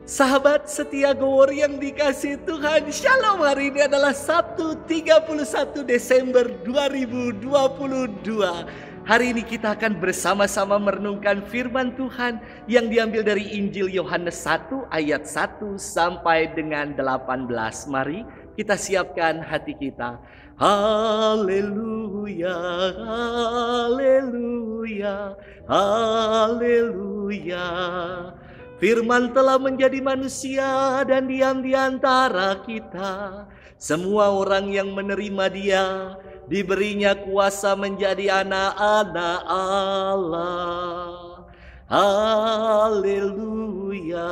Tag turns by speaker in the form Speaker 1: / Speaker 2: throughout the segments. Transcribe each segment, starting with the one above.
Speaker 1: Sahabat setia Gowor yang dikasih Tuhan, Shalom. Hari ini adalah Sabtu 31 Desember 2022. Hari ini kita akan bersama-sama merenungkan firman Tuhan yang diambil dari Injil Yohanes 1 ayat 1 sampai dengan 18. Mari kita siapkan hati kita. Haleluya, haleluya, haleluya. Firman telah menjadi manusia dan diam di antara kita. Semua orang yang menerima Dia diberinya kuasa menjadi anak-anak Allah. Haleluya,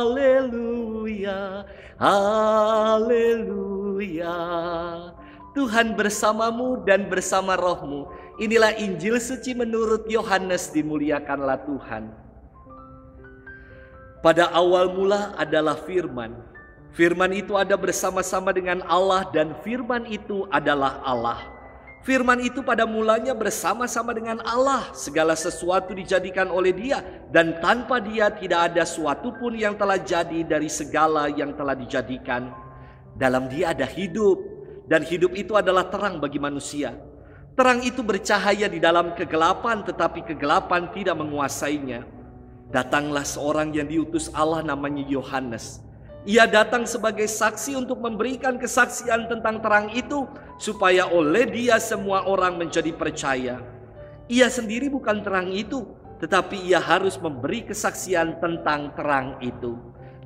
Speaker 1: haleluya, haleluya. Tuhan bersamamu dan bersama rohmu. Inilah Injil suci menurut Yohanes, dimuliakanlah Tuhan. Pada awal mula adalah firman. Firman itu ada bersama-sama dengan Allah dan firman itu adalah Allah. Firman itu pada mulanya bersama-sama dengan Allah. Segala sesuatu dijadikan oleh Dia dan tanpa Dia tidak ada suatu pun yang telah jadi dari segala yang telah dijadikan. Dalam Dia ada hidup dan hidup itu adalah terang bagi manusia. Terang itu bercahaya di dalam kegelapan tetapi kegelapan tidak menguasainya. Datanglah seorang yang diutus Allah namanya Yohanes. Ia datang sebagai saksi untuk memberikan kesaksian tentang terang itu supaya oleh dia semua orang menjadi percaya. Ia sendiri bukan terang itu, tetapi ia harus memberi kesaksian tentang terang itu.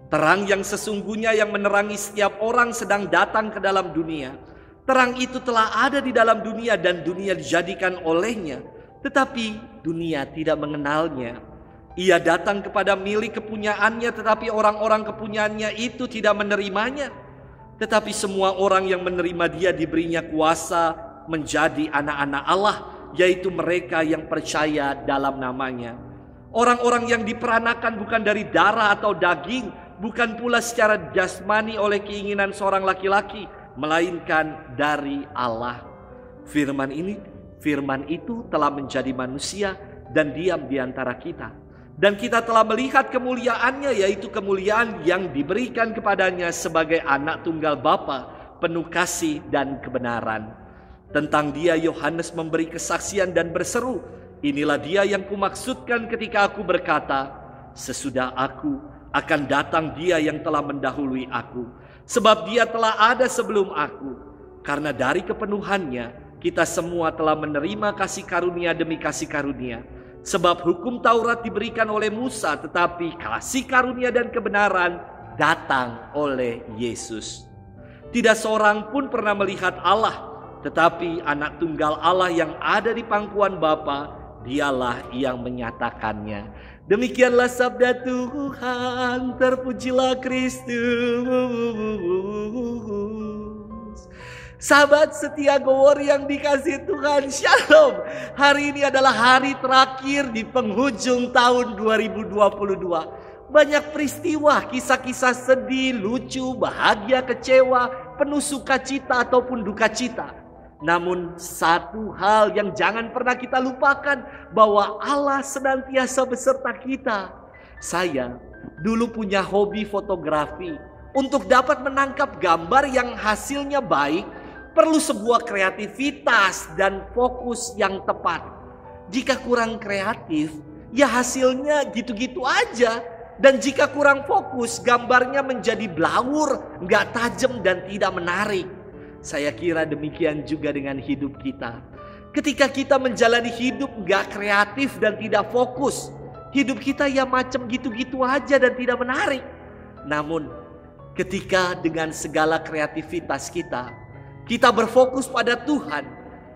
Speaker 1: Terang yang sesungguhnya yang menerangi setiap orang sedang datang ke dalam dunia. Terang itu telah ada di dalam dunia dan dunia dijadikan olehnya, tetapi dunia tidak mengenalnya. Ia datang kepada milik kepunyaannya, tetapi orang-orang kepunyaannya itu tidak menerimanya. Tetapi semua orang yang menerima Dia diberinya kuasa menjadi anak-anak Allah, yaitu mereka yang percaya dalam namanya. Orang-orang yang diperanakan bukan dari darah atau daging, bukan pula secara jasmani oleh keinginan seorang laki-laki, melainkan dari Allah. Firman itu telah menjadi manusia dan diam di antara kita. Dan kita telah melihat kemuliaannya, yaitu kemuliaan yang diberikan kepadanya sebagai anak tunggal Bapa, penuh kasih dan kebenaran. Tentang Dia Yohanes memberi kesaksian dan berseru, inilah Dia yang kumaksudkan ketika aku berkata, sesudah aku akan datang Dia yang telah mendahului aku, sebab Dia telah ada sebelum aku. Karena dari kepenuhannya kita semua telah menerima kasih karunia demi kasih karunia. Sebab hukum Taurat diberikan oleh Musa, tetapi kasih karunia dan kebenaran datang oleh Yesus. Tidak seorang pun pernah melihat Allah, tetapi anak tunggal Allah yang ada di pangkuan Bapa, Dialah yang menyatakannya. Demikianlah sabda Tuhan, terpujilah Kristus. Sahabat setia Gowor yang dikasih Tuhan, Shalom. Hari ini adalah hari terakhir di penghujung tahun 2022. Banyak peristiwa, kisah-kisah sedih, lucu, bahagia, kecewa, penuh sukacita ataupun duka cita. Namun satu hal yang jangan pernah kita lupakan, bahwa Allah senantiasa beserta kita. Saya dulu punya hobi fotografi. Untuk dapat menangkap gambar yang hasilnya baik, perlu sebuah kreativitas dan fokus yang tepat. Jika kurang kreatif, ya hasilnya gitu-gitu aja. Dan jika kurang fokus, gambarnya menjadi blawur, nggak tajam dan tidak menarik. Saya kira demikian juga dengan hidup kita. Ketika kita menjalani hidup nggak kreatif dan tidak fokus, hidup kita ya macam gitu-gitu aja dan tidak menarik. Namun, ketika dengan segala kreativitas kita berfokus pada Tuhan,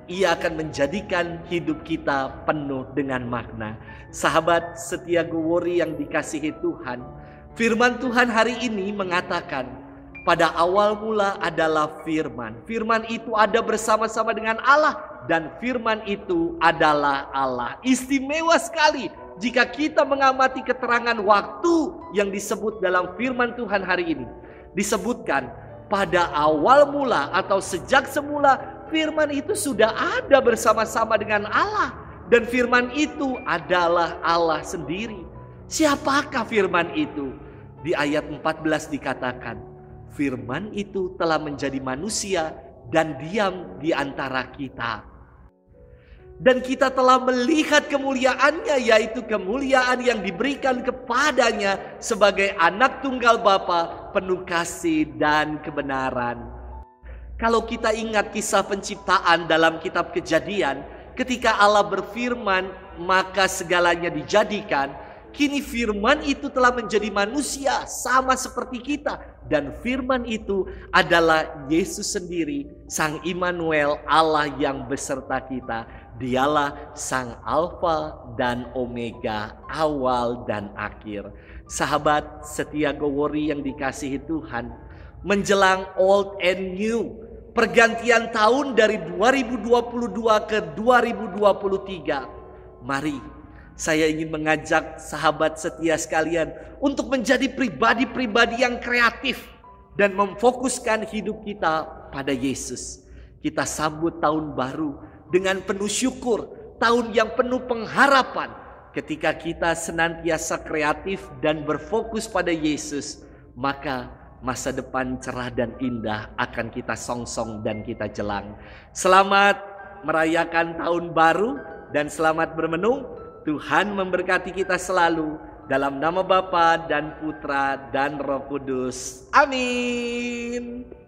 Speaker 1: Ia akan menjadikan hidup kita penuh dengan makna. Sahabat setia Gowor yang dikasihi Tuhan, firman Tuhan hari ini mengatakan, pada awal mula adalah firman. Firman itu ada bersama-sama dengan Allah dan firman itu adalah Allah. Istimewa sekali jika kita mengamati keterangan waktu yang disebut dalam firman Tuhan hari ini. Disebutkan pada awal mula atau sejak semula firman itu sudah ada bersama-sama dengan Allah. Dan firman itu adalah Allah sendiri. Siapakah firman itu? Di ayat 14 dikatakan, firman itu telah menjadi manusia dan diam di antara kita. Dan kita telah melihat kemuliaannya, yaitu kemuliaan yang diberikan kepadanya sebagai anak tunggal Bapa, penuh kasih dan kebenaran. Kalau kita ingat kisah penciptaan dalam kitab Kejadian, ketika Allah berfirman, maka segalanya dijadikan. Kini firman itu telah menjadi manusia sama seperti kita. Dan firman itu adalah Yesus sendiri, Sang Immanuel, Allah yang beserta kita. Dialah Sang Alfa dan Omega, awal dan akhir. Sahabat setia Gowori yang dikasihi Tuhan, menjelang Old and New, pergantian tahun dari 2022 ke 2023, mari saya ingin mengajak sahabat setia sekalian untuk menjadi pribadi-pribadi yang kreatif dan memfokuskan hidup kita pada Yesus. Kita sambut tahun baru dengan penuh syukur, tahun yang penuh pengharapan. Ketika kita senantiasa kreatif dan berfokus pada Yesus, maka masa depan cerah dan indah akan kita songsong dan kita jelang. Selamat merayakan tahun baru dan selamat bermenung. Tuhan memberkati kita selalu. Dalam nama Bapa dan Putra dan Roh Kudus. Amin.